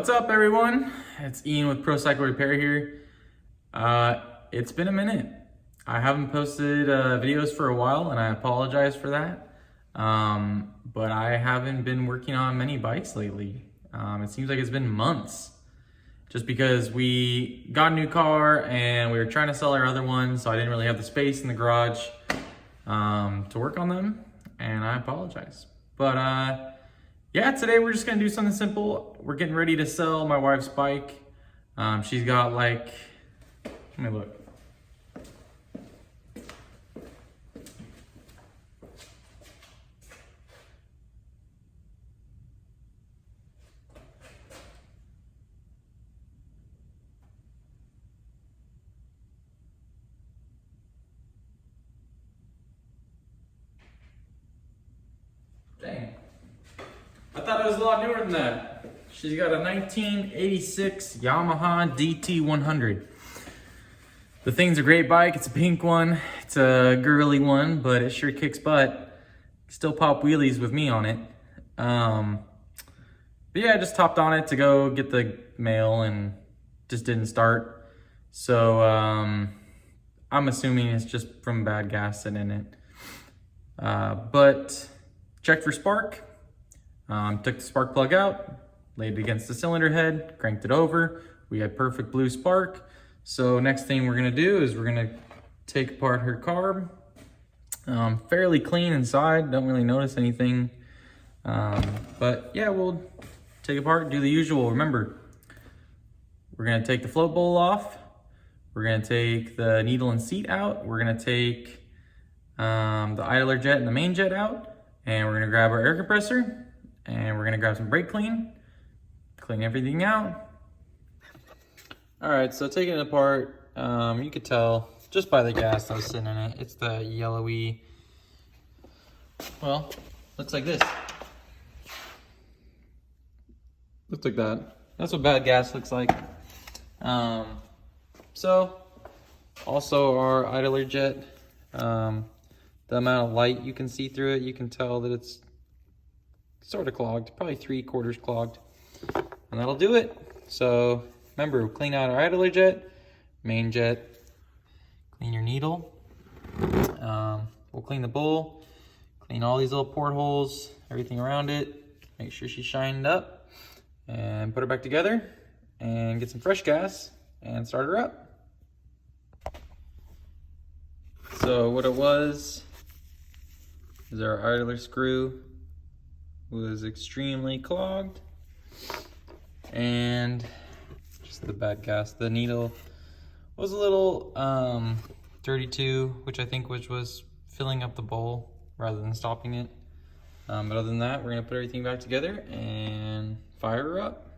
What's up, everyone? It's Ian with Pro Cycle Repair here. It's been a minute. I haven't posted videos for a while, and I apologize for that. But I haven't been working on many bikes lately. It seems like it's been months. Just because we got a new car and we were trying to sell our other one, so I didn't really have the space in the garage to work on them, and I apologize. But yeah, today we're just gonna do something simple. We're getting ready to sell my wife's bike. She's got like, let me look. Dang. I thought it was a lot newer than that. She's got a 1986 Yamaha DT100. The thing's a great bike. It's a pink one. It's a girly one, but it sure kicks butt. Still pop wheelies with me on it. But yeah, I just hopped on it to go get the mail and just didn't start. So I'm assuming it's just from bad gas sitting in it. But checked for spark. Took the spark plug out, laid it against the cylinder head, cranked it over. We had perfect blue spark. So next thing we're gonna do is we're gonna take apart her carb. Fairly clean inside, don't really notice anything. But yeah, we'll take apart, do the usual. Remember, we're gonna take the float bowl off. We're gonna take the needle and seat out. We're gonna take the idler jet and the main jet out. And we're gonna grab our air compressor. And we're gonna grab some brake clean everything out. All right, so taking it apart, you could tell just by the gas that was sitting in it. It's the yellowy, well, looks like this. Looks like that. That's what bad gas looks like. So, also our idler jet, the amount of light you can see through it, you can tell that it's sort of clogged, probably 3/4 clogged, and that'll do it. So remember, we'll clean out our idler jet, main jet, clean your needle. We'll clean the bowl, clean all these little portholes, everything around it, make sure she's shined up, and put her back together, and get some fresh gas, and start her up. So what it was is our idler screw was extremely clogged, and just the bad gas. The needle was a little 32, which I think was filling up the bowl rather than stopping it. But other than that, we're gonna put everything back together and fire her up.